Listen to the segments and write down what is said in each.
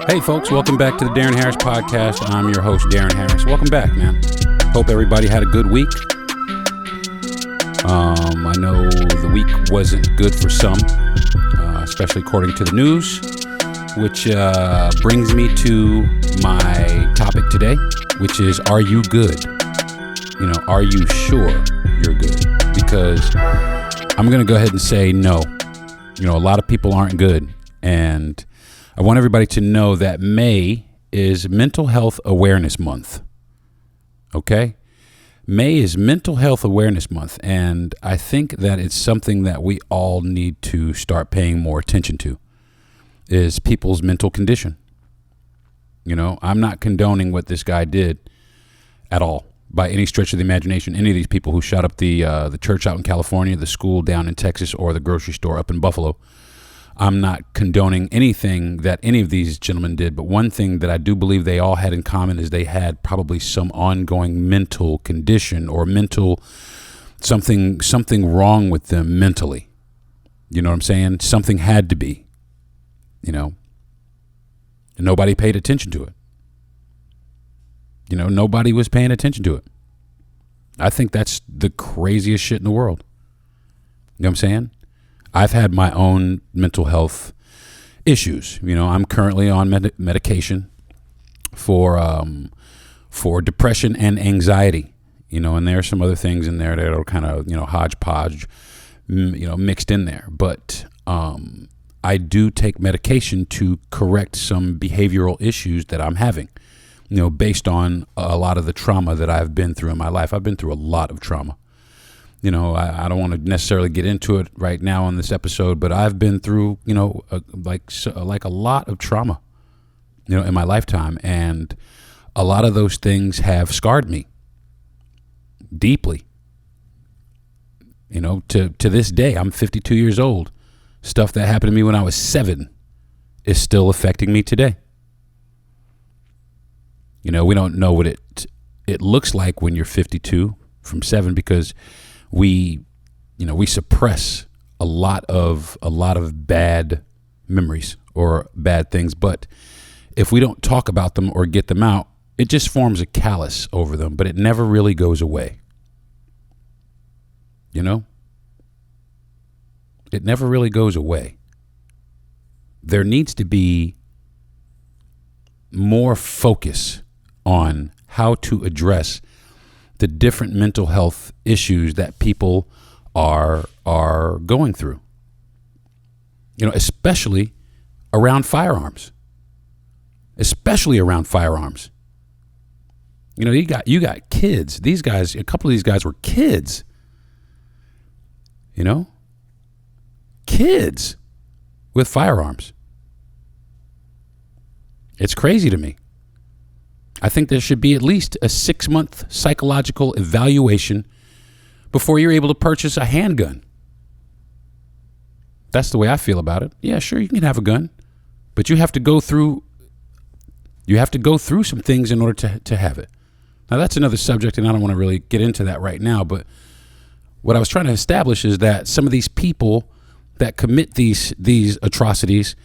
Hey folks, welcome back to the Darren Harris Podcast. I'm your host, Darren Harris. Welcome back, man. Hope everybody had a good week. I know the week wasn't good for some, especially according to the news, which brings me to my topic today, which is, are you good? Are you sure you're good? Because I'm going to go ahead and say no. A lot of people aren't good, and I want everybody to know that May is Mental Health Awareness Month. Okay? May is Mental Health Awareness Month, and I think that it's something that we all need to start paying more attention to, is people's mental condition. I'm not condoning what this guy did at all, by any stretch of the imagination. Any of these people who shot up the church out in California, the school down in Texas, or the grocery store up in Buffalo. I'm not condoning anything that any of these gentlemen did, but one thing that I do believe they all had in common is they had probably some ongoing mental condition or mental something wrong with them mentally. You know what I'm saying? Something had to be, and nobody paid attention to it. Nobody was paying attention to it. I think that's the craziest shit in the world. You know what I'm saying? I've had my own mental health issues. I'm currently on medication for depression and anxiety. And there are some other things in there that are kind of hodgepodge, mixed in there. But I do take medication to correct some behavioral issues that I'm having. Based on a lot of the trauma that I've been through in my life. I've been through a lot of trauma. I don't want to necessarily get into it right now on this episode, but I've been through, like a lot of trauma, in my lifetime. And a lot of those things have scarred me deeply. To this day, I'm 52 years old. Stuff that happened to me when I was 7 is still affecting me today. We don't know what it looks like when you're 52 from 7 because we suppress a lot of bad memories or bad things. But if we don't talk about them or get them out, it just forms a callus over them, but it never really goes away. It never really goes away. There needs to be more focus on how to address the different mental health issues that people are going through. Especially around firearms. You got kids. These guys, a couple of these guys were kids. Kids with firearms. It's crazy to me. I think there should be at least a 6-month psychological evaluation before you're able to purchase a handgun. That's the way I feel about it. Yeah, sure, you can have a gun, but you have to go through some things in order to have it. Now, that's another subject, and I don't want to really get into that right now, but what I was trying to establish is that some of these people that commit these atrocities,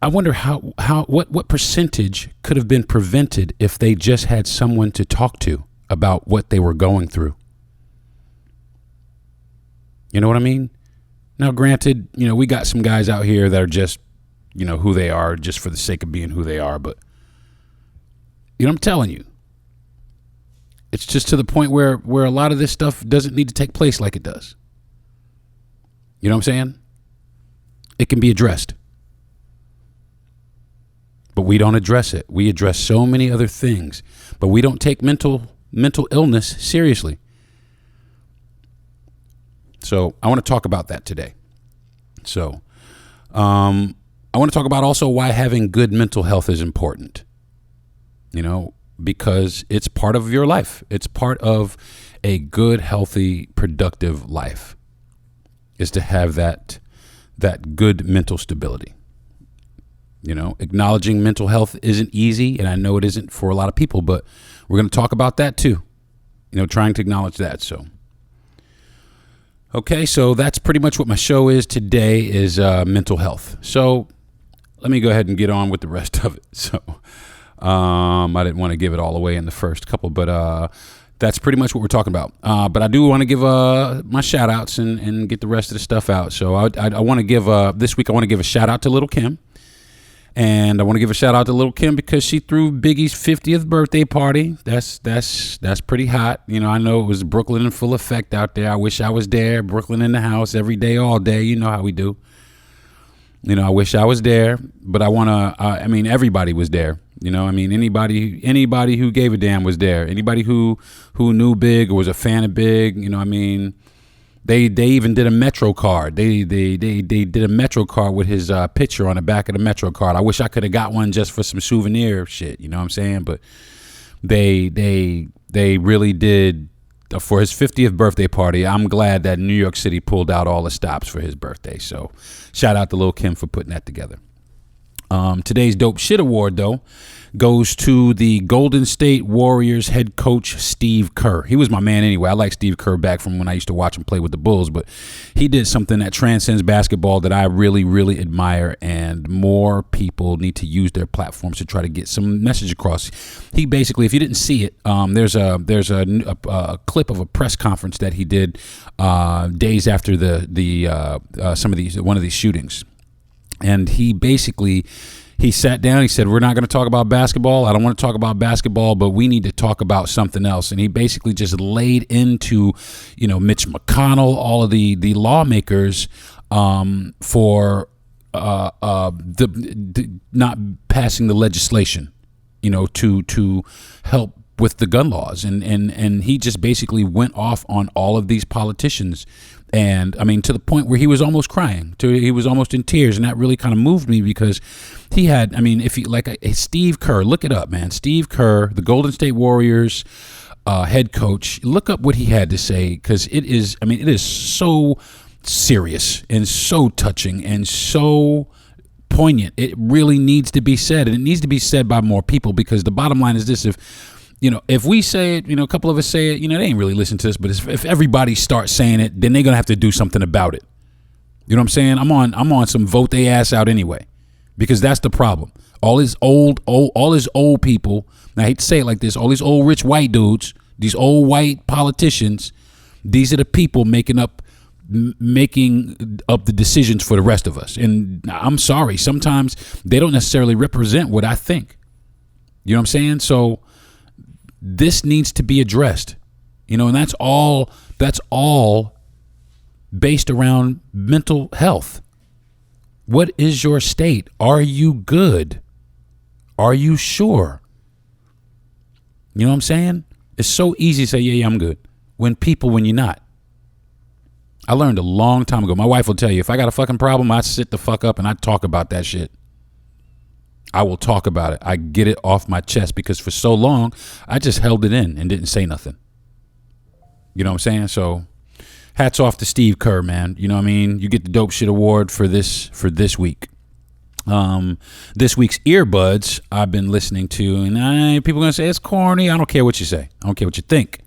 I wonder what percentage could have been prevented if they just had someone to talk to about what they were going through. You know what I mean? Now, granted, we got some guys out here that are just, who they are just for the sake of being who they are. But, I'm telling you, it's just to the point where a lot of this stuff doesn't need to take place like it does. You know what I'm saying? It can be addressed. But we don't address it. We address so many other things, but we don't take mental illness seriously. So I want to talk about that today. So I want to talk about also why having good mental health is important. Because it's part of your life. It's part of a good, healthy, productive life is to have that good mental stability. Acknowledging mental health isn't easy, and I know it isn't for a lot of people, but we're going to talk about that too. Trying to acknowledge that. So, okay, so that's pretty much what my show is today is mental health. So let me go ahead and get on with the rest of it. So I didn't want to give it all away in the first couple, but that's pretty much what we're talking about. But I do want to give my shout outs and get the rest of the stuff out. So I want to give this week, I want to give a shout out to Little Kim. And I want to give a shout out to Little Kim because she threw Biggie's 50th birthday party. That's pretty hot. You know, I know it was Brooklyn in full effect out there. I wish I was there. Brooklyn in the house every day, all day. You know how we do. You know, I wish I was there, but I want to, I mean, everybody was there. You know, I mean, anybody who gave a damn was there. Anybody who knew Big or was a fan of Big, you know, I mean, they even did a Metro card. They did a Metro card with his picture on the back of the Metro card. I wish I could have got one just for some souvenir shit, you know what I'm saying? But they really did for his 50th birthday party. I'm glad that New York City pulled out all the stops for his birthday. So shout out to Lil' Kim for putting that together. Today's Dope Shit Award, though, goes to the Golden State Warriors head coach, Steve Kerr. He was my man anyway. I like Steve Kerr back from when I used to watch him play with the Bulls, but he did something that transcends basketball that I really, really admire, and more people need to use their platforms to try to get some message across. He basically, if you didn't see it, there's a clip of a press conference that he did days after one of these shootings. And he sat down, he said, we're not going to talk about basketball. I don't want to talk about basketball, but we need to talk about something else. And he basically just laid into, you know, Mitch McConnell, all of the lawmakers for the not passing the legislation, you know, to help with the gun laws. And he just basically went off on all of these politicians. And I mean, to the point where he was almost crying, he was almost in tears. And that really kind of moved me because he had, I mean, if you like Steve Kerr, look it up, man. Steve Kerr, the Golden State Warriors head coach, look up what he had to say, because it is so serious and so touching and so poignant. It really needs to be said, and it needs to be said by more people, because the bottom line is this: if we say it, a couple of us say it, they ain't really listen to this, but if everybody starts saying it, then they're going to have to do something about it. You know what I'm saying? I'm on some vote they ass out anyway, because that's the problem. All these old people, and I hate to say it like this, all these old rich white dudes, these old white politicians, these are the people making up the decisions for the rest of us. And I'm sorry, sometimes they don't necessarily represent what I think. You know what I'm saying? So this needs to be addressed, and that's all based around mental health. What is your state? Are you good? Are you sure? You know what I'm saying? It's so easy to say, yeah, I'm good, when you're not. I learned a long time ago. My wife will tell you, if I got a fucking problem, I sit the fuck up and I talk about that shit. I will talk about it. I get it off my chest, because for so long, I just held it in and didn't say nothing. You know what I'm saying? So hats off to Steve Kerr, man. You know what I mean? You get the Dope Shit Award for this week. This week's earbuds I've been listening to, and people are going to say it's corny. I don't care what you say. I don't care what you think.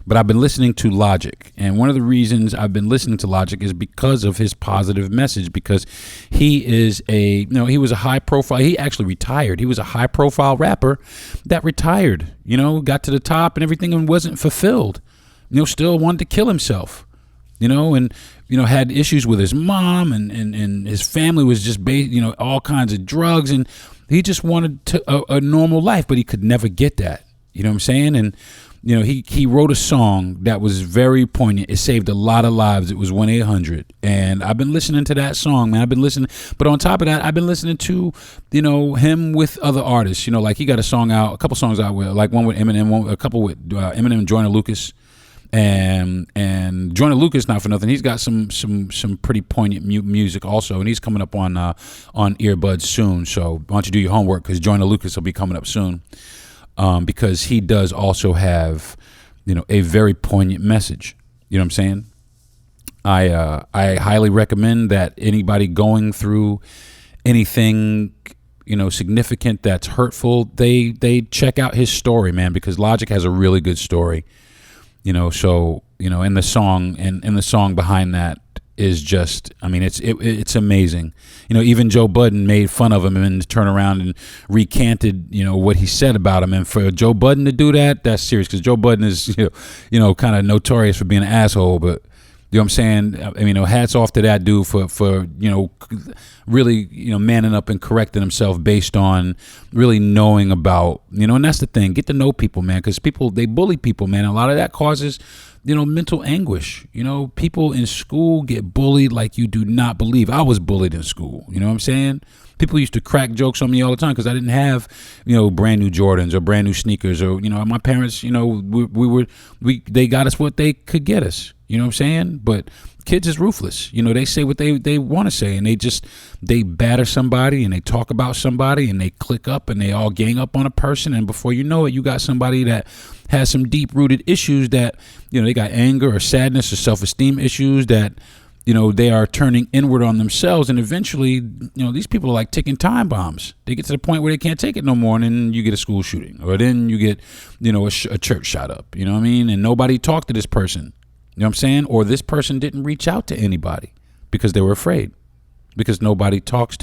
But I've been listening to Logic, and one of the reasons I've been listening to Logic is because of his positive message, because he is he was a high profile, he actually retired. He was a high profile rapper that retired, got to the top and everything and wasn't fulfilled, still wanted to kill himself, and had issues with his mom, and his family was just all kinds of drugs, and he just wanted a normal life, but he could never get that. You know what I'm saying? And he wrote a song that was very poignant. It saved a lot of lives. It was 1-800. And I've been listening to that song, man. But on top of that, I've been listening to, him with other artists. Like he got a couple songs out with, like one with Eminem, a couple with Eminem and Joyner Lucas. And Joyner Lucas, not for nothing, he's got some pretty poignant music also. And he's coming up on Earbuds soon. So why don't you do your homework, because Joyner Lucas will be coming up soon. Because he does also have, a very poignant message. You know what I'm saying? I highly recommend that anybody going through anything, significant that's hurtful, they check out his story, man, because Logic has a really good story. So, in the song behind that, is just, I mean, it's amazing. Even Joe Budden made fun of him and turned around and recanted, what he said about him. And for Joe Budden to do that, that's serious, because Joe Budden is, kind of notorious for being an asshole. But you know what I'm saying? I mean, hats off to that dude for really, manning up and correcting himself based on really knowing about, and that's the thing. Get to know people, man, because people, they bully people, man. A lot of that causes, mental anguish. People in school get bullied like you do not believe. I was bullied in school. You know what I'm saying? People used to crack jokes on me all the time because I didn't have, brand new Jordans or brand new sneakers, or, my parents, they got us what they could get us. You know what I'm saying? But kids is ruthless. They say what they want to say, and they batter somebody, and they talk about somebody, and they click up, and they all gang up on a person, and before you know it, you got somebody that has some deep-rooted issues that, they got anger or sadness or self-esteem issues that, they are turning inward on themselves, and eventually, these people are like ticking time bombs. They get to the point where they can't take it no more, and then you get a school shooting, or then you get, a church shot up, you know what I mean? And nobody talked to this person, you know what I'm saying? Or this person didn't reach out to anybody because they were afraid, because nobody talks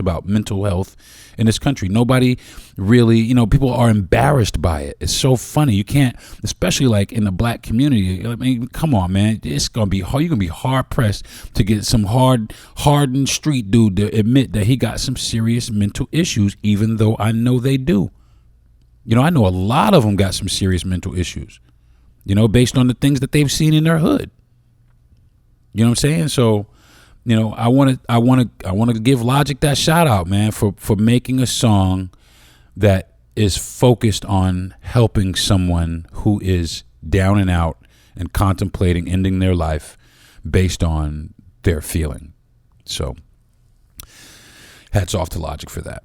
about mental health in this country. Nobody really, people are embarrassed by it. It's so funny. You can't, especially like in the black community. I mean, come on, man. It's going to be hard. You're going to be hard pressed to get some hardened street dude to admit that he got some serious mental issues, even though I know they do. I know a lot of them got some serious mental issues, based on the things that they've seen in their hood. You know what I'm saying? So, I want to give Logic that shout out, man, for making a song that is focused on helping someone who is down and out and contemplating ending their life based on their feeling. So, hats off to Logic for that.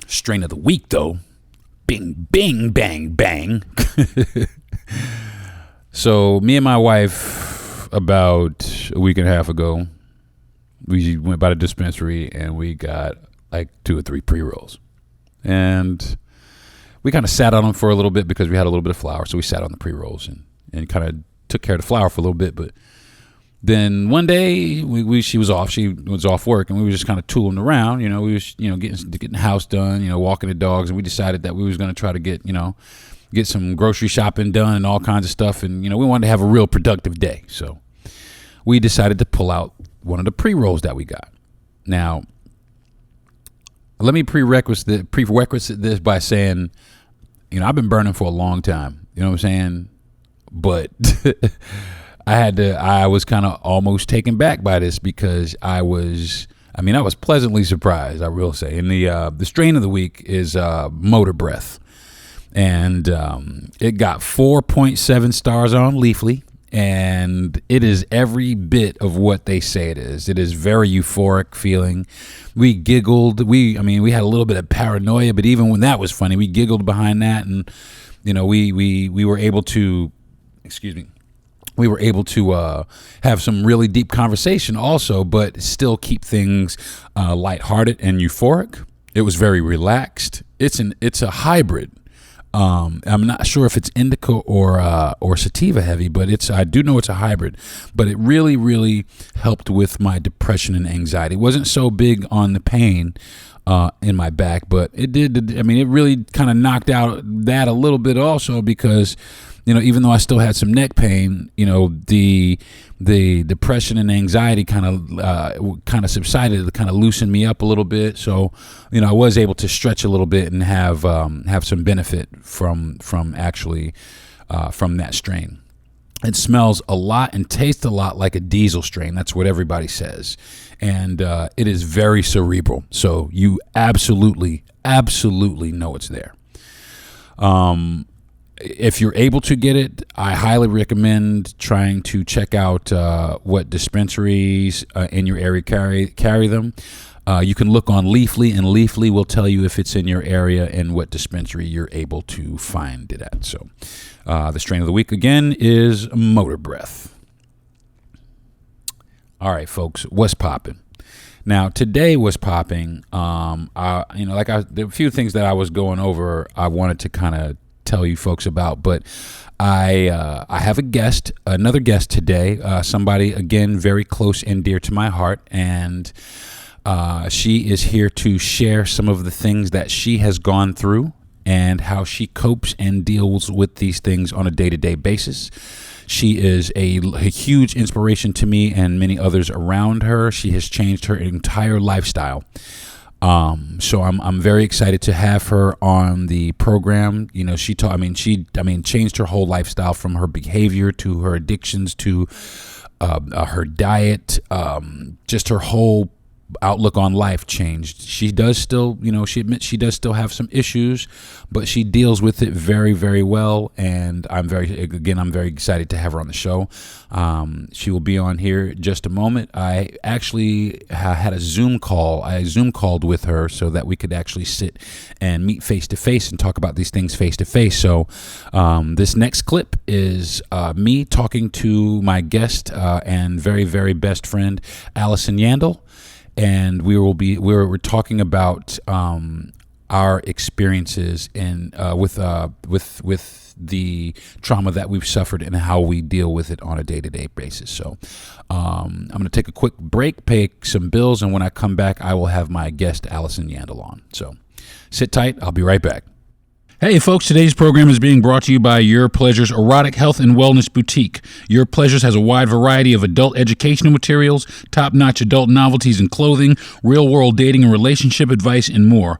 Strain of the week, though. Bing, bing, bang, bang. So, me and my wife, about a week and a half ago, we went by the dispensary and we got like 2 or 3 pre-rolls, and we kind of sat on them for a little bit because we had a little bit of flour. So we sat on the pre-rolls and kind of took care of the flour for a little bit. But then one day she was off work, and we were just kind of tooling around, we was, getting the house done, walking the dogs. And we decided that we was going to try to get some grocery shopping done and all kinds of stuff. And, we wanted to have a real productive day. So we decided to pull out one of the pre-rolls that we got. Now, let me prerequisite this by saying, I've been burning for a long time. You know what I'm saying? But I was kind of almost taken back by this, because I was pleasantly surprised, I will say. And the strain of the week is Motor Breath. And it got 4.7 stars on Leafly, and it is every bit of what they say it is. It is very euphoric feeling. We giggled. We had a little bit of paranoia, but even when that was funny, we giggled behind that, and we were able to, we were able to have some really deep conversation also, but still keep things lighthearted and euphoric. It was very relaxed. It's a hybrid. I'm not sure if it's indica or sativa heavy, but I do know it's a hybrid. But it really, really helped with my depression and anxiety. It wasn't so big on the pain in my back, but it did. It really kind of knocked out that a little bit also, because even though I still had some neck pain, the depression and anxiety kind of subsided. It kind of loosened me up a little bit. So, I was able to stretch a little bit and have some benefit from that strain. It smells a lot and tastes a lot like a diesel strain. That's what everybody says. And it is very cerebral. So you absolutely know it's there. If you're able to get it, I highly recommend trying to check out what dispensaries in your area carry them. You can look on Leafly, and Leafly will tell you if it's in your area and what dispensary you're able to find it at. So the strain of the week, again, is Motor Breath. All right, folks, what's popping? Now, today was popping. There were a few things that I was going over. I wanted to kind of tell you folks about. But I have another guest today, somebody, again, very close and dear to my heart. And she is here to share some of the things that she has gone through and how she copes and deals with these things on a day-to-day basis. She is a huge inspiration to me and many others around her. She has changed her entire lifestyle. So I'm very excited to have her on the program. You know, she changed her whole lifestyle, from her behavior to her addictions to her diet, just her whole outlook on life changed. She does still, she admits she does still have some issues, but she deals with it very, very well. And I'm very excited to have her on the show. She will be on here in just a moment. I actually had a Zoom call. I Zoom called with her so that we could actually sit and meet face to face and talk about these things face to face. So this next clip is me talking to my guest and very, very best friend, Allison Yandel. And we're talking about our experiences with the trauma that we've suffered and how we deal with it on a day-to-day basis. So I'm going to take a quick break, pay some bills, and when I come back, I will have my guest Allison Yandel on. So sit tight. I'll be right back. Hey folks, today's program is being brought to you by Your Pleasures Erotic Health and Wellness Boutique. Your Pleasures has a wide variety of adult educational materials, top-notch adult novelties and clothing, real-world dating and relationship advice, and more.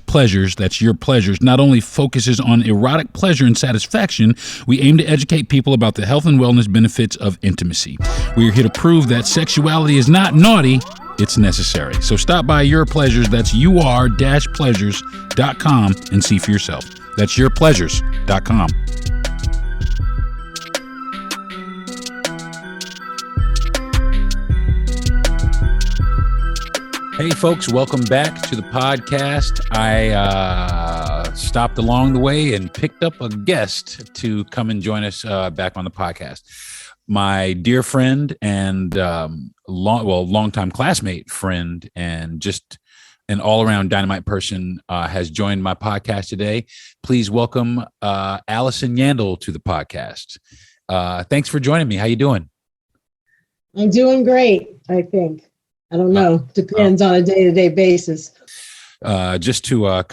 Pleasures, that's Your Pleasures, not only focuses on erotic pleasure and satisfaction, we aim to educate people about the health and wellness benefits of intimacy. We are here to prove that sexuality is not naughty, it's necessary. So stop by Your Pleasures, that's ur-pleasures.com, and see for yourself. That's yourpleasures.com. Hey folks, welcome back to the podcast. I stopped along the way and picked up a guest to come and join us back on the podcast. My dear friend and longtime classmate friend and just an all-around dynamite person has joined my podcast today. Please welcome Allison Yandel to the podcast. Thanks for joining me. How you doing? I'm doing great, I think. I don't know. Depends on a day-to-day basis. Just to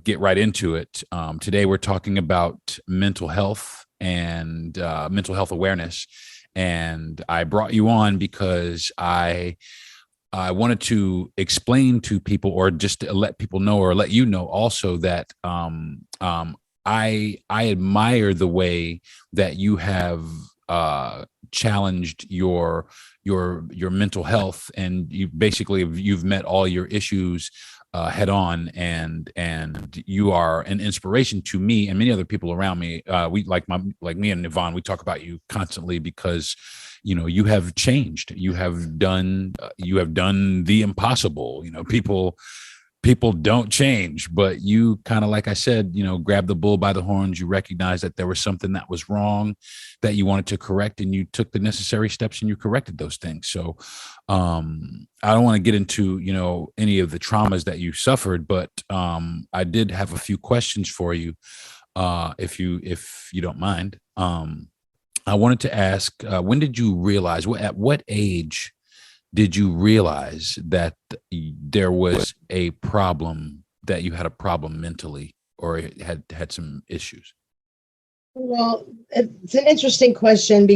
get right into it. Today we're talking about mental health and mental health awareness. And I brought you on because I wanted to explain to people, or just to let people know, or let you know also, that I admire the way that you have challenged your mental health, and you've met all your issues head on, and you are an inspiration to me and many other people around me. We like me and Yvonne, we talk about you constantly because you have changed. You have done the impossible. People don't change, but you kind of, like I said, grab the bull by the horns. You recognize that there was something that was wrong that you wanted to correct, and you took the necessary steps and you corrected those things. So I don't want to get into, any of the traumas that you suffered, but I did have a few questions for you, if you don't mind. I wanted to ask, when did you realize, at what age did you realize that there was a problem, that you had a problem mentally, or had some issues? Well, it's an interesting question,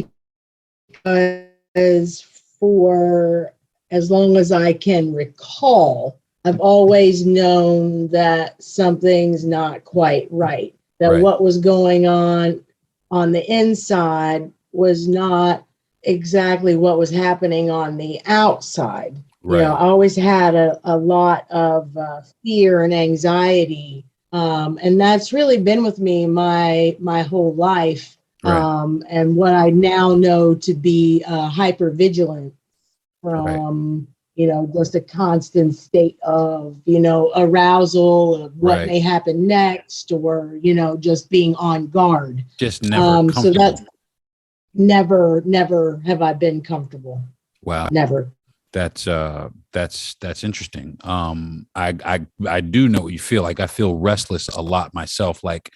because for as long as I can recall, I've always known that something's not quite right, that Right. What was going on the inside was not exactly what was happening on the outside. Right. I always had a lot of fear and anxiety, and that's really been with me my whole life. Right. And what I now know to be hypervigilance from, just a constant state of, arousal of what Right. may happen next, or, just being on guard. Just never So comfortable. that's never have I been comfortable. Wow. Never. That's interesting. I do know what you feel like. I feel restless a lot myself. Like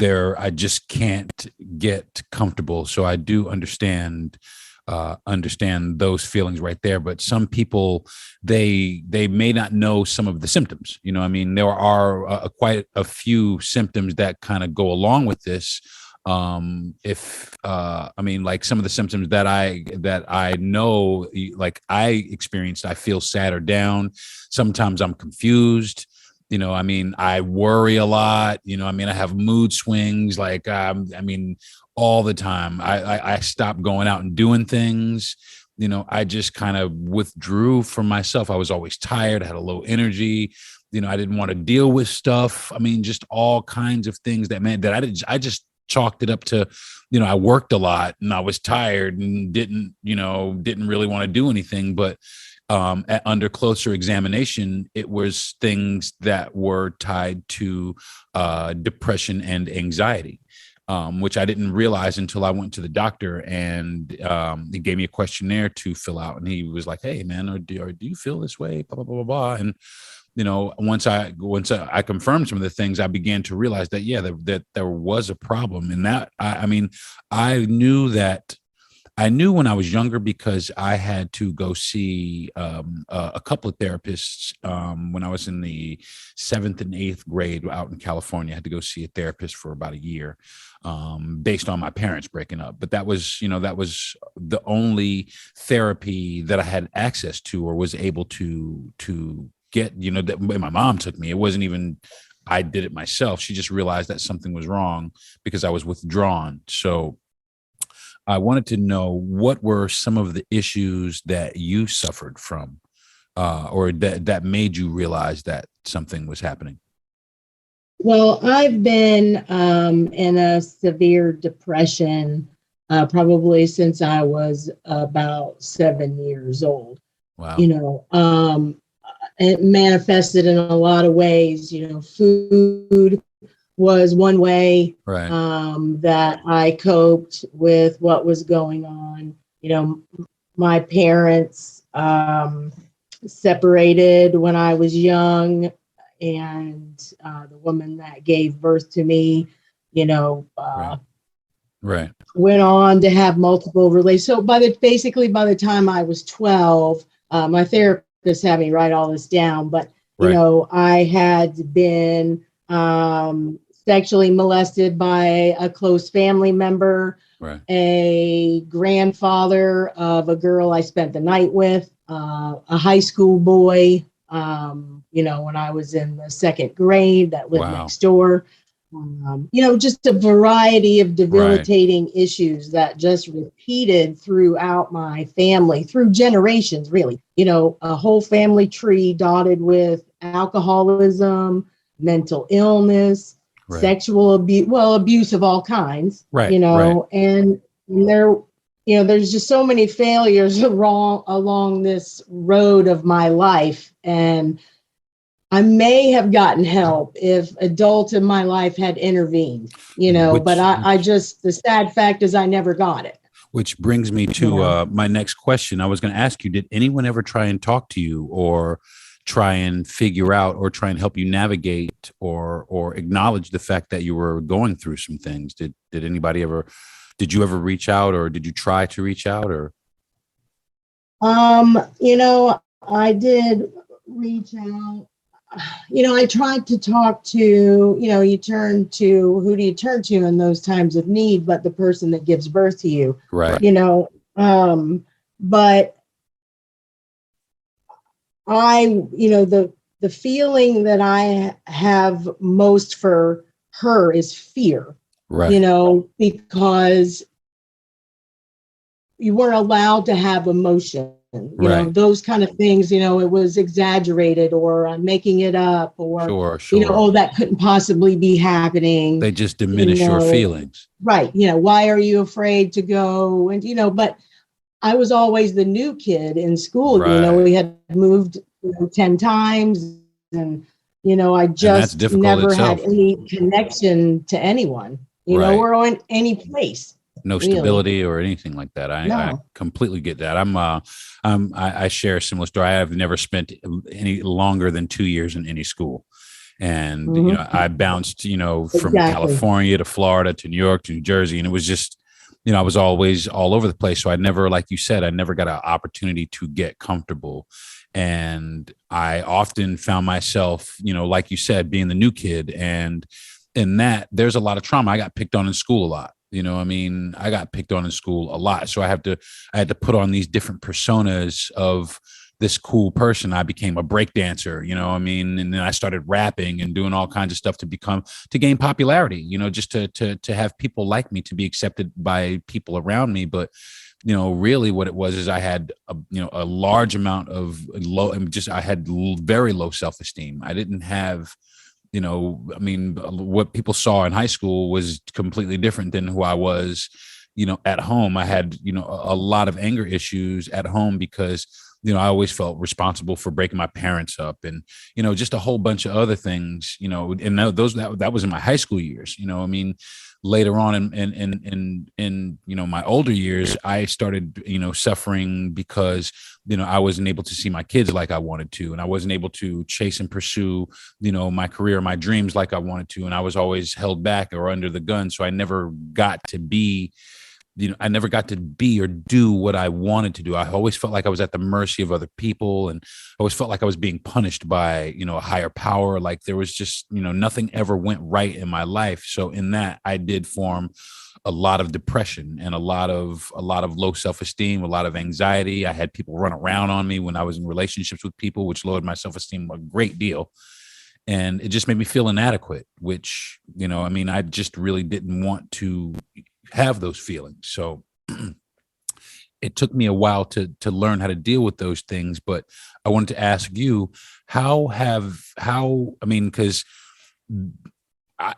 I just can't get comfortable. So I do understand those feelings right there. But some people, they may not know some of the symptoms. I mean, there are quite a few symptoms that kind of go along with this. If I mean, like some of the symptoms that I know, like I experienced, I feel sad or down. Sometimes I'm confused. I mean, I worry a lot. I mean, I have mood swings. Like, I mean, all the time. I stopped going out and doing things. I just kind of withdrew from myself. I was always tired. I had a low energy. I didn't want to deal with stuff. I mean, just all kinds of things I just chalked it up to, I worked a lot and I was tired and didn't really want to do anything. But under closer examination, it was things that were tied to depression and anxiety, which I didn't realize until I went to the doctor, and he gave me a questionnaire to fill out. And he was like, "Hey, man, do you feel this way?" Blah, blah, blah, blah, blah. And once I confirmed some of the things, I began to realize that, yeah, that there was a problem. And that, I mean, I knew when I was younger, because I had to go see a couple of therapists when I was in the 7th and 8th grade out in California. I had to go see a therapist for about a year based on my parents breaking up. But that was the only therapy that I had access to or was able to get, that my mom took me. It wasn't even, I did it myself. She just realized that something was wrong because I was withdrawn. So I wanted to know, what were some of the issues that you suffered from, or that made you realize that something was happening? Well, I've been in a severe depression probably since I was about 7 years old. Wow. It manifested in a lot of ways. Food was one way, right, that I coped with what was going on. My parents separated when I was young, and the woman that gave birth to me, right, went on to have multiple relations. So by the time I was 12, my therapist had me write all this down, but I had been sexually molested by a close family member, right, a grandfather of a girl I spent the night with, a high school boy, when I was in the 2nd grade that lived wow, next door. Just a variety of debilitating right, issues that just repeated throughout my family, through generations, really. A whole family tree dotted with alcoholism, mental illness, right, sexual abuse, abuse of all kinds, right, right. and there's just so many failures along this road of my life. And I may have gotten help if adults in my life had intervened, but I just, the sad fact is I never got it. Which brings me to my next question. I was going to ask you, did anyone ever try and talk to you, or try and figure out, or try and help you navigate, or acknowledge the fact that you were going through some things? Did you ever reach out, or did you try to reach out, or? I did reach out. I tried to talk to, who do you turn to in those times of need, but the person that gives birth to you, right. But the feeling that I have most for her is fear, right, because you weren't allowed to have emotion. right. Those kind of things, it was exaggerated, or I'm making it up, or, Sure. that couldn't possibly be happening. They just diminish your feelings. Right. Why are you afraid to go? And, but I was always the new kid in school. Right. We had moved 10 times, and, I just never had any connection to anyone, right. or on any place. no really. stability or anything like that. I No. completely get that. I share a similar story. I have never spent any longer than 2 years in any school. And, Hmm. I bounced, from Exactly. California to Florida to New York to New Jersey. And it was just, I was always all over the place. So I never, like you said, I never got an opportunity to get comfortable. And I often found myself, like you said, being the new kid. And in that, there's a lot of trauma. I got picked on in school a lot. I got picked on in school a lot. So I had to put on these different personas of this cool person. I became a break dancer, and then I started rapping and doing all kinds of stuff to gain popularity, just to have people like me, to be accepted by people around me. But really what it was is I had a large amount of I had very low self-esteem. I didn't have, what people saw in high school was completely different than who I was, at home. I had, a lot of anger issues at home because, I always felt responsible for breaking my parents up, and, just a whole bunch of other things, and that was in my high school years, later on in my older years, I started, suffering because, I wasn't able to see my kids like I wanted to, and I wasn't able to chase and pursue, my career, my dreams like I wanted to. And I was always held back or under the gun. So I never got to be or do what I wanted to do. I always felt like I was at the mercy of other people. And I always felt like I was being punished by, a higher power. Like there was just, nothing ever went right in my life. So in that, I did form a lot of depression and a lot of low self-esteem, a lot of anxiety. I had people run around on me when I was in relationships with people, which lowered my self-esteem a great deal. And it just made me feel inadequate, which, I just really didn't want to have those feelings. So it took me a while to learn how to deal with those things. But I wanted to ask you, because I,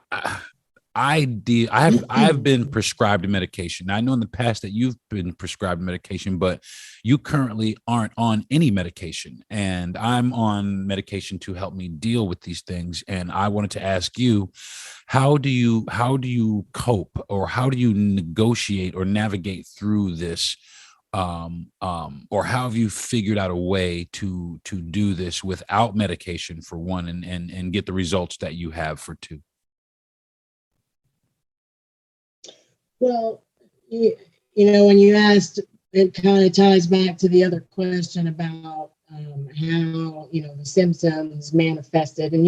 I I've been prescribed a medication. I know in the past that you've been prescribed medication, but you currently aren't on any medication, and I'm on medication to help me deal with these things. And I wanted to ask you, how do you cope, or how do you negotiate or navigate through this? Or how have you figured out a way to do this without medication, for one, and get the results that you have for two? Well, when you asked, it kind of ties back to the other question about how, the symptoms manifested, and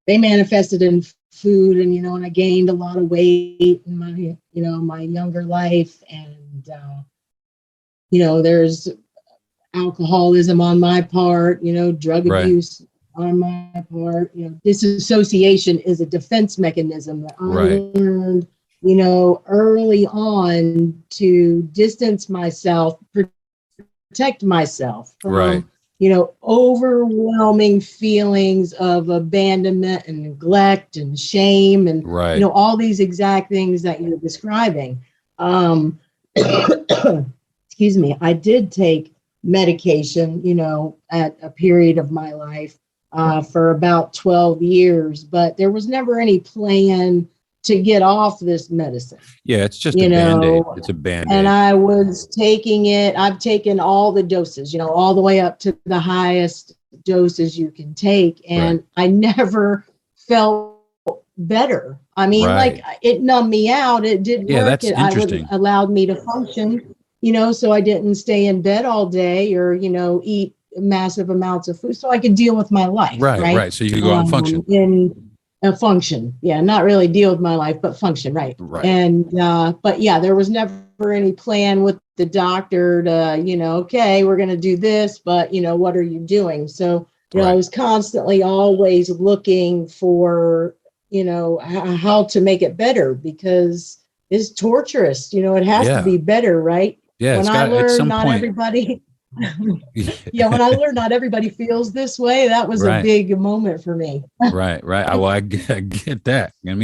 they manifested in food, and I gained a lot of weight in my younger life, and there's alcoholism on my part, drug Right. abuse on my part. Disassociation is a defense mechanism that I Right. learned, early on, to distance myself, protect myself Right. from, overwhelming feelings of abandonment and neglect and shame and, Right. all these exact things that you're describing. Um, excuse me, I did take medication, at a period of my life for about 12 years, but there was never any plan to get off this medicine, Yeah, it's just a Band-Aid. It's a and Band-Aid. I was taking it. I've taken all the doses, all the way up to the highest doses you can take. Right. And I never felt better. I mean, like, Right. it numbed me out. It did Yeah, work. that's It interesting. allowed me to function, so I didn't stay in bed all day or, eat massive amounts of food, so I could deal with my life, Right, right? right. So you could go out and function. In a function. Yeah, not really deal with my life, but function, right? Right. And but yeah, there was never any plan with the doctor to, okay, we're going to do this, but what are you doing? So, I Right. was constantly always looking for, how to make it better, because it's torturous. It has to Yeah. be better, right? Yeah, When it's I got at learned some not point. everybody, yeah, when I learned not everybody feels this way, that was a Right. big moment for me. Right, right. I get that. Yeah.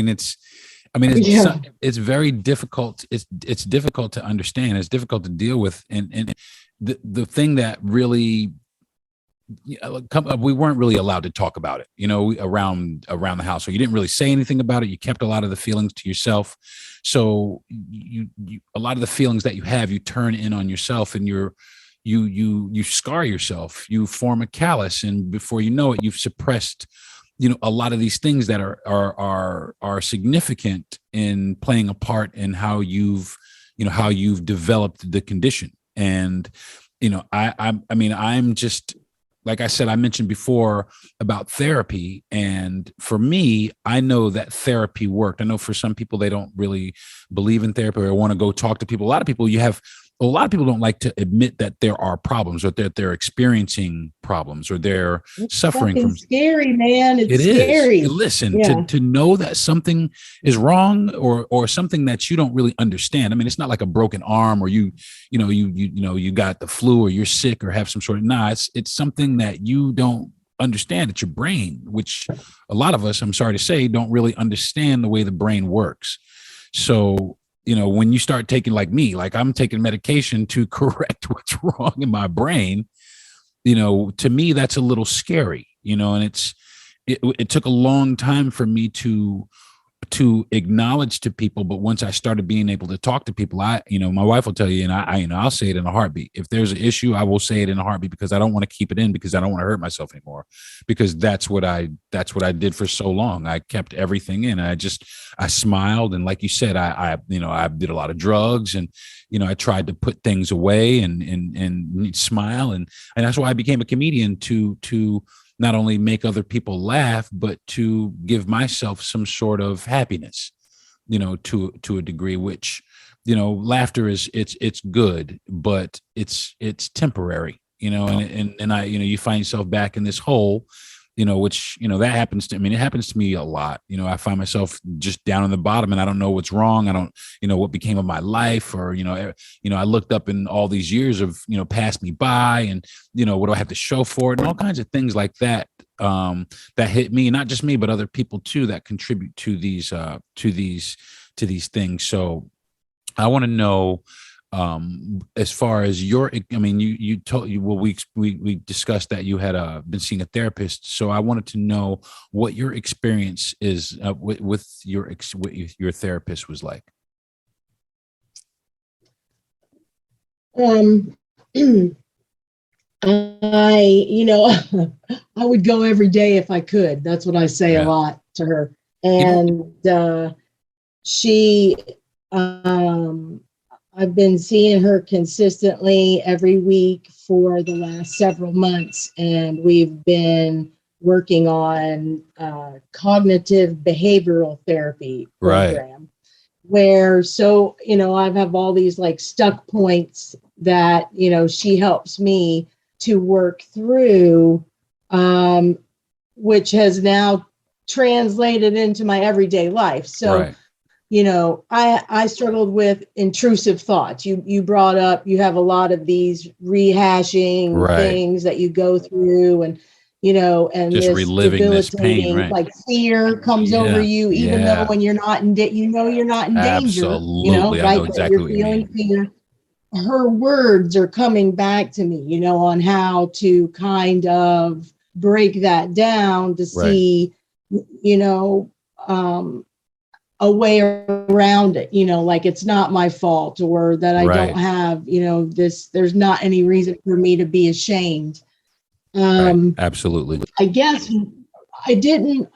It's very difficult. It's difficult to understand. It's difficult to deal with. And the thing that really we weren't really allowed to talk about it, around the house. So you didn't really say anything about it. You kept a lot of the feelings to yourself. So you a lot of the feelings that you have, you turn in on yourself, and you scar yourself. You form a callus, and before you know it, you've suppressed, a lot of these things that are significant in playing a part in how you've developed the condition. And I'm just, like I said, I mentioned before about therapy. And for me, I know that therapy worked. I know for some people, they don't really believe in therapy or want to go talk to people. A lot of people don't like to admit that there are problems, or that they're experiencing problems, or they're suffering from. Scary, man. It's scary. Is. Listen, to know that something is wrong, or something that you don't really understand. I mean, it's not like a broken arm, or you got the flu, or you're sick, or have some sort of, it's something that you don't understand. It's your brain, which a lot of us, I'm sorry to say, don't really understand the way the brain works. So, when you start taking, like me, like I'm taking medication to correct what's wrong in my brain, to me, that's a little scary, and it took a long time for me to acknowledge to people. But once I started being able to talk to people, my wife will tell you, and I'll say it in a heartbeat. If there's an issue, I will say it in a heartbeat, because I don't want to keep it in, because I don't want to hurt myself anymore, because that's what I did for so long. I kept everything in. I smiled. And like you said, I did a lot of drugs, and, I tried to put things away and smile. And that's why I became a comedian, to not only make other people laugh, but to give myself some sort of happiness, to a degree, which, laughter it's good, but it's temporary, and you find yourself back in this hole, which, that happens to, it happens to me a lot. I find myself just down on the bottom, and I don't know what's wrong. I don't, what became of my life, or, I looked up, and all these years of, passed me by, and, what do I have to show for it, and all kinds of things like that, that hit me, not just me, but other people too, that contribute to these things. So I want to know, as far as we discussed that you had been seeing a therapist. So I wanted to know what your experience is with your therapist was like. I would go every day if I could. That's what I say a lot to her. And she, I've been seeing her consistently every week for the last several months, and we've been working on cognitive behavioral therapy program, where, so, I have all these like stuck points that, she helps me to work through, which has now translated into my everyday life. So, I struggled with intrusive thoughts. You brought up, you have a lot of these rehashing things that you go through, and, and just this reliving this pain, like fear comes over you, even though when you're not in you're not in danger, Absolutely. I know exactly you're feeling fear. Her words are coming back to me, on how to kind of break that down to see, a way around it, like it's not my fault, or that I don't have, there's not any reason for me to be ashamed. Absolutely. I guess I didn't,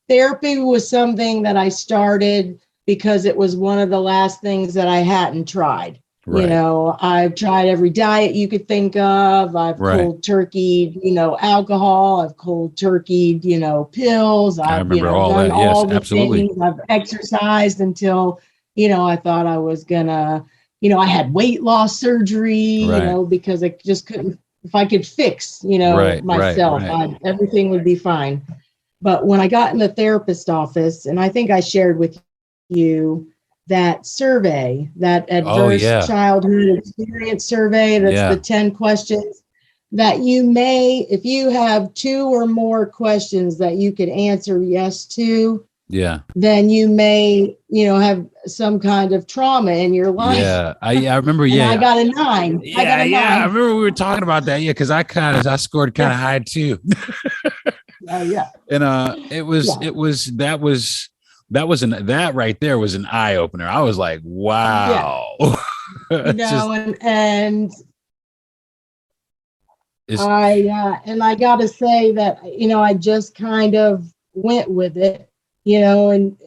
therapy was something that I started because it was one of the last things that I hadn't tried. I've tried every diet you could think of. I've cold turkeyed, alcohol. I've cold turkeyed, pills. I've remember all done that. all Yes, the absolutely. things. I've exercised until, I thought I was gonna, I had weight loss surgery, because I just couldn't. If I could fix, myself, everything would be fine. But when I got in the therapist office, and I think I shared with you that survey, that adverse childhood experience survey, that's the 10 questions that you may, if you have 2 or more questions that you could answer yes to, Yeah. then you may, have some kind of trauma in your life. Yeah. I remember. And Yeah. I got a 9. I got a 9. Yeah. I remember we were talking about that. Yeah. Cause I scored kind of high too. Yeah. And that right there was an eye opener. I was like, wow. Yeah. Just, and I got to say that, I just kind of went with it, and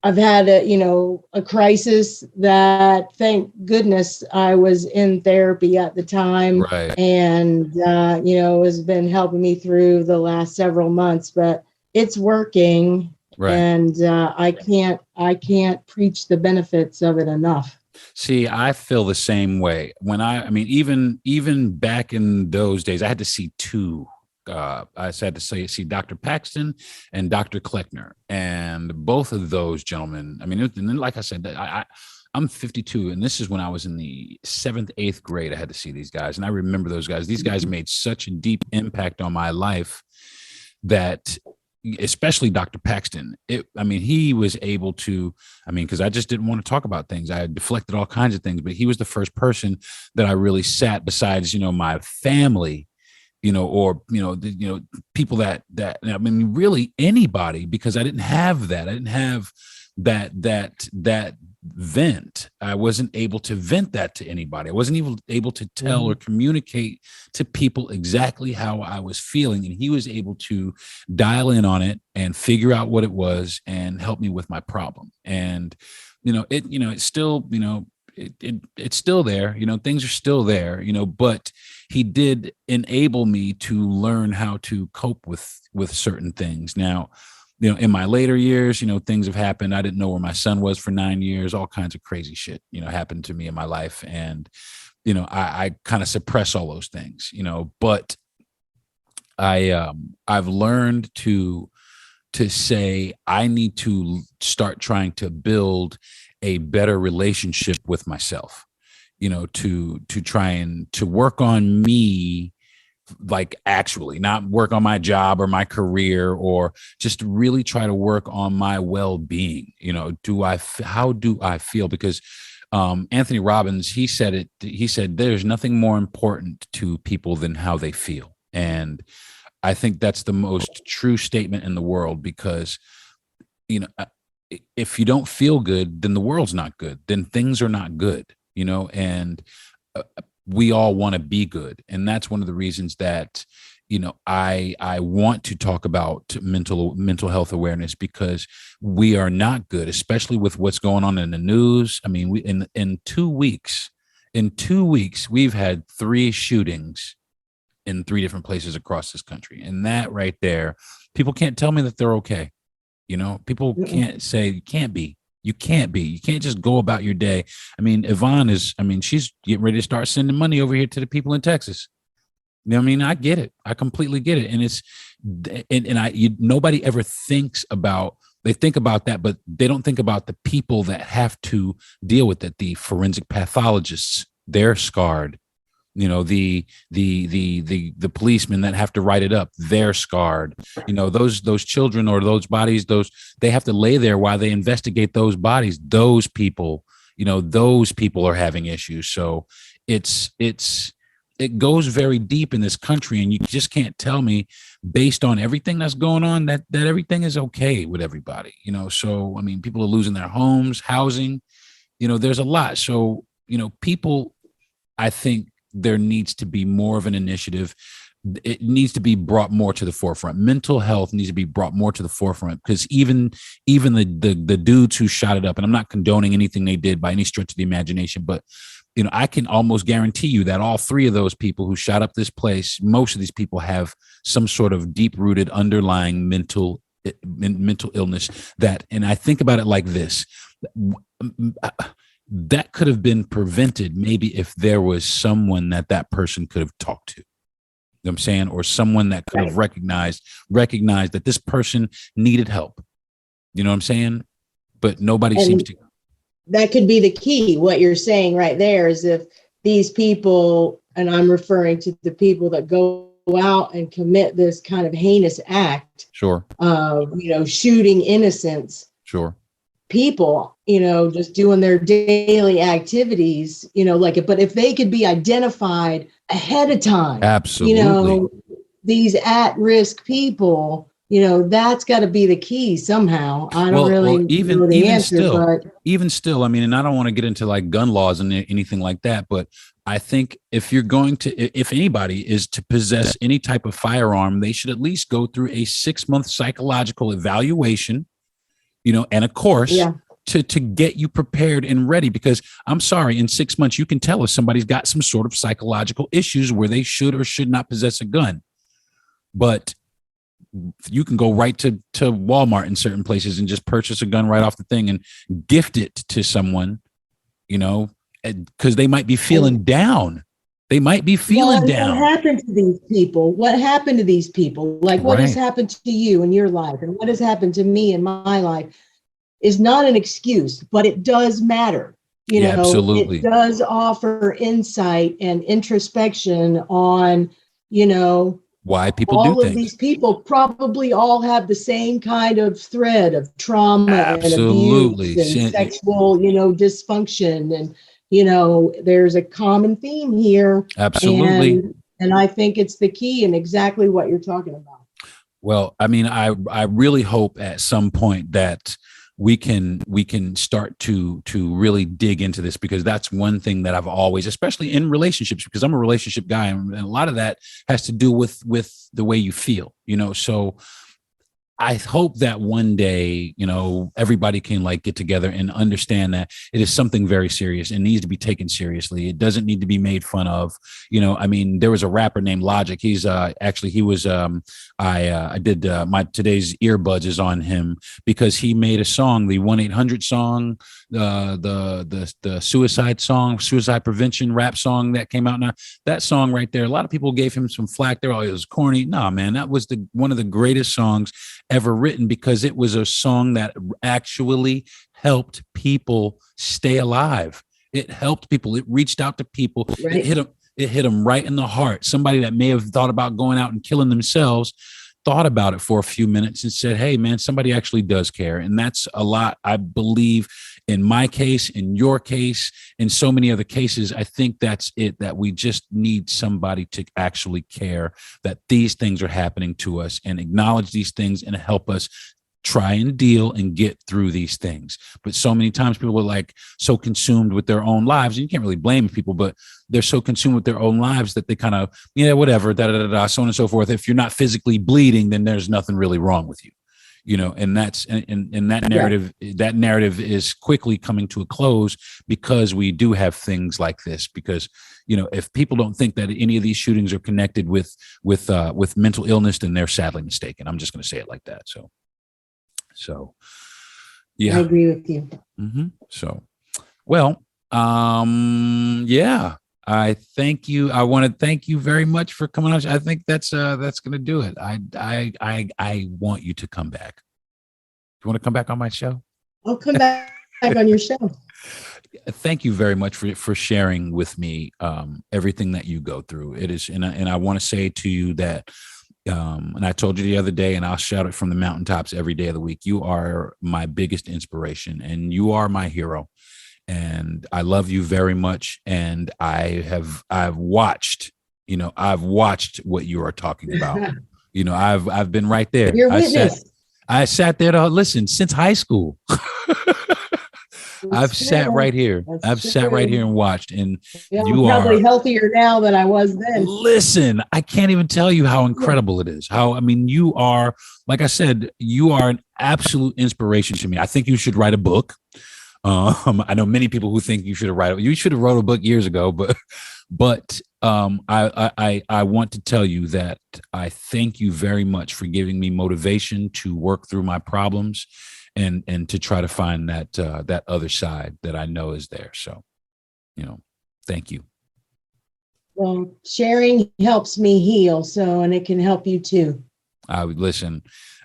I've had a crisis that, thank goodness, I was in therapy at the time, right. And has been helping me through the last several months. But it's working, right. And I can't preach the benefits of it enough. See, I feel the same way. Even back in those days, I had to see two. I had to see Dr. Paxton and Dr. Kleckner, and both of those gentlemen. I mean, and then, like I said, I'm 52, and this is when I was in the 7th, 8th grade. I had to see these guys, and I remember those guys. These guys made such a deep impact on my life that, especially Dr. Paxton, he was able to, because I just didn't want to talk about things. I had deflected all kinds of things, but he was the first person that I really sat besides, my family, or, people that, really anybody, because I didn't have that. I didn't have that vent. I wasn't able to vent that to anybody. I wasn't even able to tell or communicate to people exactly how I was feeling. And he was able to dial in on it and figure out what it was and help me with my problem. And, it's still, it's still there, things are still there, but he did enable me to learn how to cope with certain things. Now, in my later years, things have happened. I didn't know where my son was for 9 years. All kinds of crazy shit, happened to me in my life. And, I kind of suppress all those things, but I've learned to say I need to start trying to build a better relationship with myself, to try and to work on me, like actually not work on my job or my career, or just really try to work on my well-being. How do I feel? Because Anthony Robbins, he said there's nothing more important to people than how they feel. And I think that's the most true statement in the world, because if you don't feel good, then the world's not good, then things are not good, and we all want to be good. And that's one of the reasons that, I want to talk about mental health awareness, because we are not good, especially with what's going on in the news. We in 2 weeks, we've had 3 shootings in 3 different places across this country. And that right there, people can't tell me that they're okay. People can't say you can't be. You can't just go about your day. Yvonne she's getting ready to start sending money over here to the people in Texas. I get it. I completely get it. And nobody ever thinks about, they think about that, but they don't think about the people that have to deal with it. The forensic pathologists, they're scarred. The policemen that have to write it up, they're scarred. Those children or those bodies, they have to lay there while they investigate those bodies. Those people are having issues. So it goes very deep in this country, and you just can't tell me, based on everything that's going on, that everything is okay with everybody. So people are losing their homes, housing. There's a lot. So people, I think there needs to be more of an initiative. It needs to be brought more to the forefront. Mental health needs to be brought more to the forefront, because even the dudes who shot it up, and I'm not condoning anything they did by any stretch of the imagination, but I can almost guarantee you that all 3 of those people who shot up this place, most of these people have some sort of deep-rooted underlying mental illness. And I think about it like this: that could have been prevented maybe if there was someone that person could have talked to. You know what I'm saying? Or someone that could have recognized that this person needed help. You know what I'm saying? But nobody seems to. That could be the key. What you're saying right there is, if these people, and I'm referring to the people that go out and commit this kind of heinous act Sure. of, shooting innocents. Sure. People, just doing their daily activities, but if they could be identified ahead of time, Absolutely. These at-risk people, that's got to be the key somehow. I don't really know the answer, but even still, I mean, and I don't want to get into like gun laws and anything like that, but I think if anybody is to possess any type of firearm, they should at least go through a 6-month psychological evaluation, and of course, to get you prepared and ready, because I'm sorry, in 6 months, you can tell if somebody's got some sort of psychological issues where they should or should not possess a gun. But you can go right to Walmart in certain places and just purchase a gun right off the thing and gift it to someone, because they might be feeling down. They might be feeling down. What happened to these people? What happened to these people? Like what has happened to you in your life and what has happened to me in my life is not an excuse, but it does matter. Absolutely. It does offer insight and introspection on, why people all do things. All of these people probably all have the same kind of thread of trauma and abuse and sexual, dysfunction. And, there's a common theme here. Absolutely. And I think it's the key and exactly what you're talking about. Well, I mean, I really hope at some point that we can start to really dig into this, because that's one thing that I've always, especially in relationships, because I'm a relationship guy, and a lot of that has to do with the way you feel, so I hope that one day, everybody can like get together and understand that it is something very serious and needs to be taken seriously. It doesn't need to be made fun of. I mean, there was a rapper named Logic. He's I did my today's earbuds is on him because he made a song, the 1-800 song, the suicide prevention rap song that came out. Now that song right there, a lot of people gave him some flack. They're all, it was corny. Nah, man, that was one of the greatest songs ever written, because it was a song that actually helped people stay alive. It helped people. It reached out to people. Right. It hit them right in the heart. Somebody that may have thought about going out and killing themselves thought about it for a few minutes and said, hey man, somebody actually does care. And that's a lot, I believe, in my case, in your case, in so many other cases. I think that's it, that we just need somebody to actually care that these things are happening to us and acknowledge these things and help us try and deal and get through these things. But so many times people are like so consumed with their own lives, and you can't really blame people, but they're so consumed with their own lives that they kind of, whatever, so on and so forth. If you're not physically bleeding, then there's nothing really wrong with you, and that's, and that narrative is quickly coming to a close, because we do have things like this. Because, if people don't think that any of these shootings are connected with mental illness, then they're sadly mistaken. I'm just going to say it like that. So, yeah, I agree with you. Mm-hmm. So, well, yeah, I thank you. I want to thank you very much for coming on. I think that's going to do it. I want you to come back. You want to come back on my show? I'll come back on your show. Thank you very much for sharing with me everything that you go through. It is, and I want to say to you that. And I told you the other day, and I'll shout it from the mountaintops every day of the week, you are my biggest inspiration and you are my hero. And I love you very much. And I've watched what you are talking about. I've been right there. You're witness. I sat there to listen since high school. I've sat right here. Sat right here and watched, and you are probably healthier now than I was then. Listen, I can't even tell you how incredible it is. You are, like I said, you are an absolute inspiration to me. I think you should write a book. I know many people who think you should have wrote a book years ago, but I want to tell you that I thank you very much for giving me motivation to work through my problems. And to try to find that other side that I know is there. So, thank you. Well, sharing helps me heal. So, and it can help you too. I would listen.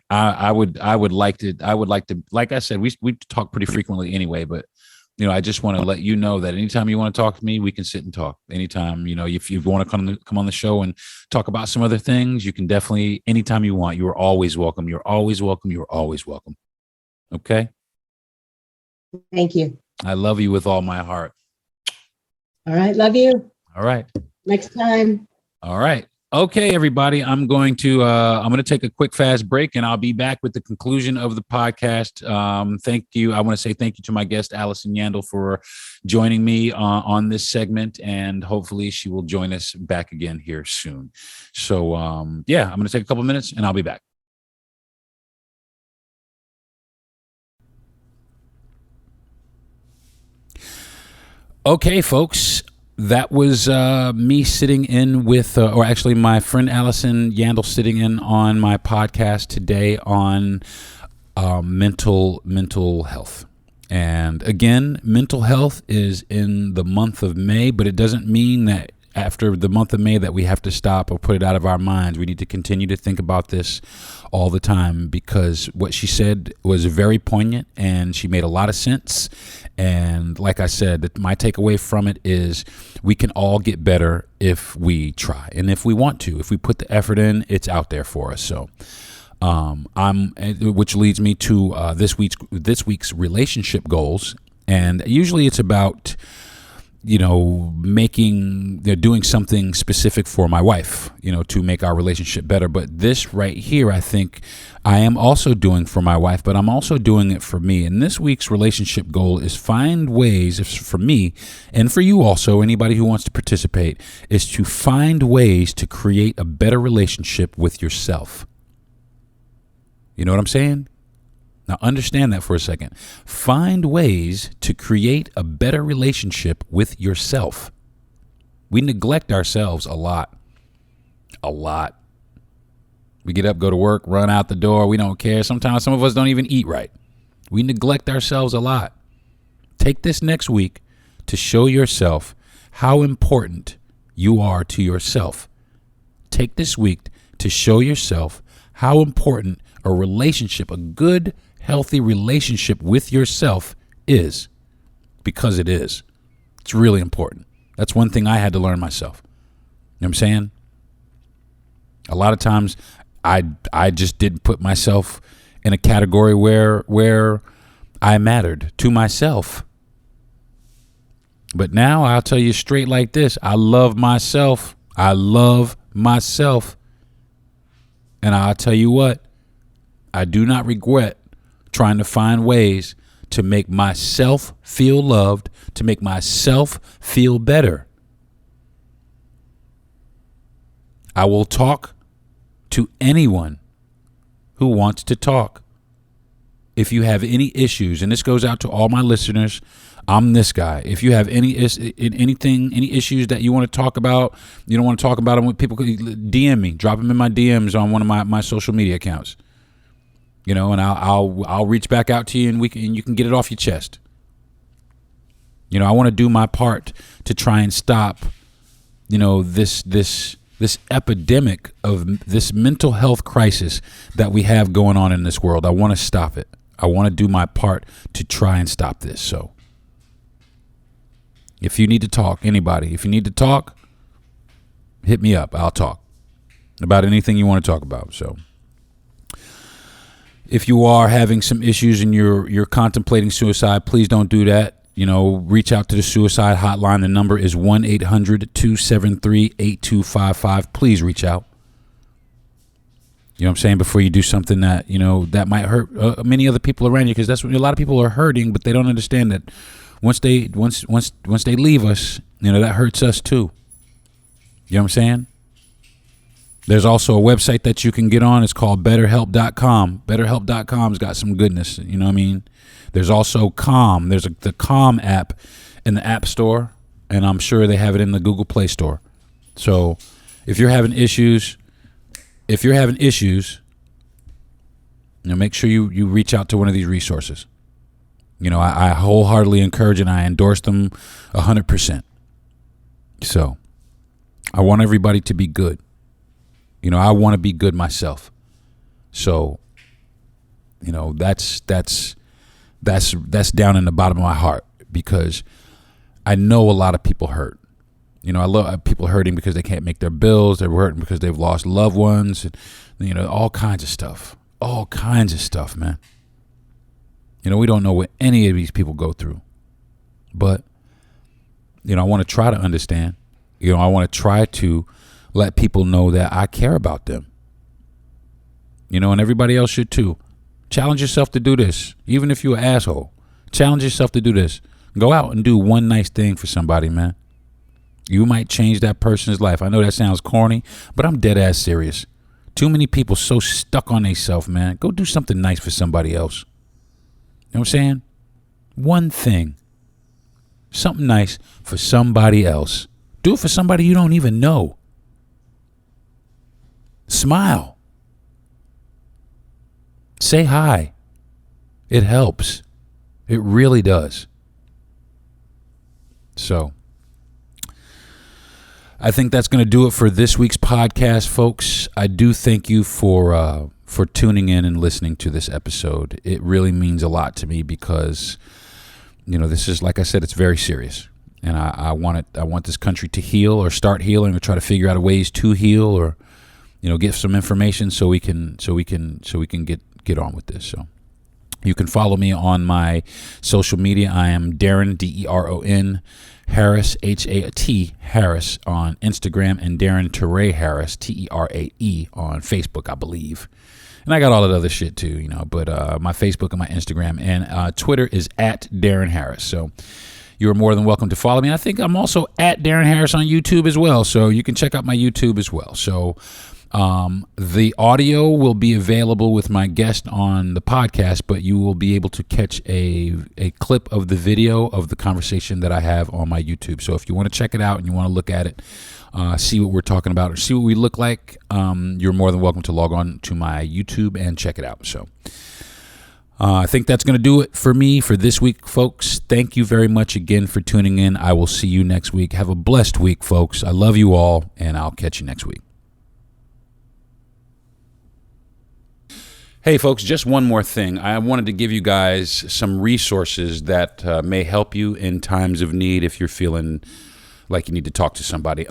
I would like to, like I said, we talk pretty frequently anyway, but I just want to let you know that anytime you want to talk to me, we can sit and talk. Anytime, if you want to come on the show and talk about some other things, you can definitely, anytime you want. You are always welcome. You're always welcome. You're always welcome. Okay? Thank you. I love you with all my heart. All right. Love you. All right. Next time. All right. Okay, everybody. I'm going to take a quick fast break, and I'll be back with the conclusion of the podcast. Thank you. I want to say thank you to my guest, Allison Yandel, for joining me on this segment, and hopefully she will join us back again here soon. So, I'm going to take a couple minutes, and I'll be back. Okay, folks. That was me sitting in with, or actually my friend Allison Yandel sitting in on my podcast today on mental health. And again, mental health is in the month of May, but it doesn't mean that after the month of May that we have to stop or put it out of our minds. We need to continue to think about this all the time, because what she said was very poignant and she made a lot of sense. And like I said, my takeaway from it is we can all get better if we try. And if we want to, if we put the effort in, it's out there for us. So which leads me to this week's relationship goals. And usually it's about doing something specific for my wife, to make our relationship better. But this right here, I think I am also doing for my wife, but I'm also doing it for me. And this week's relationship goal is find ways, for me and for you also, anybody who wants to participate, is to find ways to create a better relationship with yourself. You know what I'm saying? Now, understand that for a second. Find ways to create a better relationship with yourself. We neglect ourselves a lot. A lot. We get up, go to work, run out the door. We don't care. Sometimes some of us don't even eat right. We neglect ourselves a lot. Take this next week to show yourself how important you are to yourself. Take this week to show yourself how important a relationship, a good, healthy relationship with yourself is, because it is. It's really important. That's one thing I had to learn myself. You know what I'm saying? A lot of times I just didn't put myself in a category where I mattered to myself. But now I'll tell you straight like this. I love myself. I love myself. And I'll tell you what, I do not regret trying to find ways to make myself feel loved, to make myself feel better. I will talk to anyone who wants to talk. If you have any issues, and this goes out to all my listeners, I'm this guy. If you have any issues that you want to talk about, you don't want to talk about them with people, DM me, drop them in my DMs on one of my social media accounts. And I'll reach back out to you, and you can get it off your chest. I want to do my part to try and stop, this epidemic of this mental health crisis that we have going on in this world. I want to stop it. I want to do my part to try and stop this. So if you need to talk, anybody, if you need to talk, hit me up. I'll talk about anything you want to talk about. So if you are having some issues and you're contemplating suicide, please don't do that. Reach out to the suicide hotline. The number is 1-800-273-8255. Please reach out. You know what I'm saying? Before you do something that, that might hurt many other people around you, because that's what a lot of people are hurting, but they don't understand that once they leave us, that hurts us too. You know what I'm saying? There's also a website that you can get on. It's called BetterHelp.com. BetterHelp.com's got some goodness. You know what I mean? There's also Calm. There's the Calm app in the App Store, and I'm sure they have it in the Google Play Store. So if you're having issues, make sure you reach out to one of these resources. I wholeheartedly encourage and I endorse them 100%. So I want everybody to be good. I want to be good myself. So, that's down in the bottom of my heart. because I know a lot of people hurt. You know, I love people hurting because they can't make their bills. They're hurting because they've lost loved ones. And, you know, all kinds of stuff. All kinds of stuff, man. You know, we don't know what any of these people go through. But, you know, I want to try to understand. You know, I want to try to let people know that I care about them. You know, and everybody else should too. Challenge yourself to do this. Even if you're an asshole. Challenge yourself to do this. Go out and do one nice thing for somebody, man. You might change that person's life. I know that sounds corny, but I'm dead ass serious. Too many people so stuck on themselves, man. Go do something nice for somebody else. You know what I'm saying? One thing. Something nice for somebody else. Do it for somebody you don't even know. Smile. Say hi. It helps. It really does. So, I think that's going to do it for this week's podcast, folks. I do thank you for tuning in and listening to this episode. It really means a lot to me because, you know, this is, like I said, it's very serious, and I want this country to heal or start healing or try to figure out ways to heal or, you know, get some information so we can get on with this. So you can follow me on my social media. I am Deron, Deron Harris, Hat Harris on Instagram, and Deron Terae Harris, Terae on Facebook, I believe. And I got all that other shit too, you know, but my Facebook and my Instagram and Twitter is at Deron Harris. So you're more than welcome to follow me. I think I'm also at Deron Harris on YouTube as well. So you can check out my YouTube as well. So the audio will be available with my guest on the podcast, but you will be able to catch a clip of the video of the conversation that I have on my YouTube. So if you want to check it out and you want to look at it, see what we're talking about or see what we look like, you're more than welcome to log on to my YouTube and check it out. So I think that's going to do it for me for this week, folks. Thank you very much again for tuning in. I will see you next week. Have a blessed week, folks. I love you all, and I'll catch you next week. Hey, folks, just one more thing. I wanted to give you guys some resources that may help you in times of need if you're feeling like you need to talk to somebody.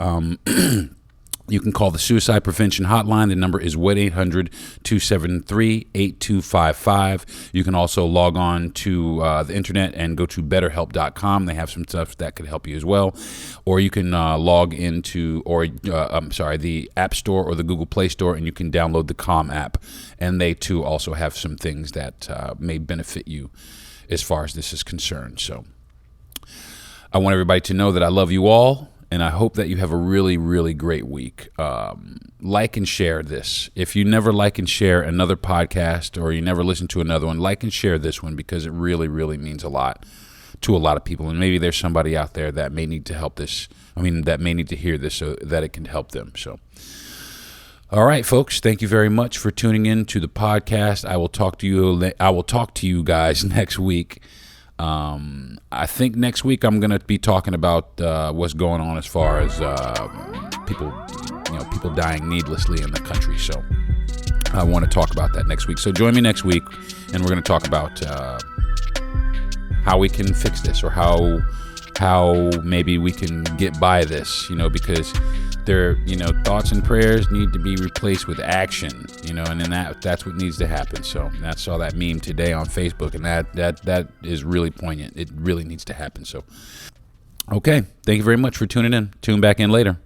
You can call the Suicide Prevention Hotline. The number is 1-800-273-8255. You can also log on to the internet and go to betterhelp.com. They have some stuff that could help you as well. Or you can log into, the App Store or the Google Play Store, and you can download the Calm app. And they, too, also have some things that may benefit you as far as this is concerned. So I want everybody to know that I love you all. And I hope that you have a really, really great week. Like and share this. If you never like and share another podcast or you never listen to another one, like and share this one because it really, really means a lot to a lot of people. And maybe there's somebody out there that may need to help this. That may need to hear this so that it can help them. So, all right, folks. Thank you very much for tuning in to the podcast. I will talk to you guys next week. I think next week I'm going to be talking about what's going on as far as people dying needlessly in the country. So I want to talk about that next week. So join me next week, and we're going to talk about how we can fix this or how maybe we can get by this, because thoughts and prayers need to be replaced with action, and then that's what needs to happen. So I saw that meme today on Facebook, and that is really poignant. It really needs to happen. So, okay. Thank you very much for tuning in. Tune back in later.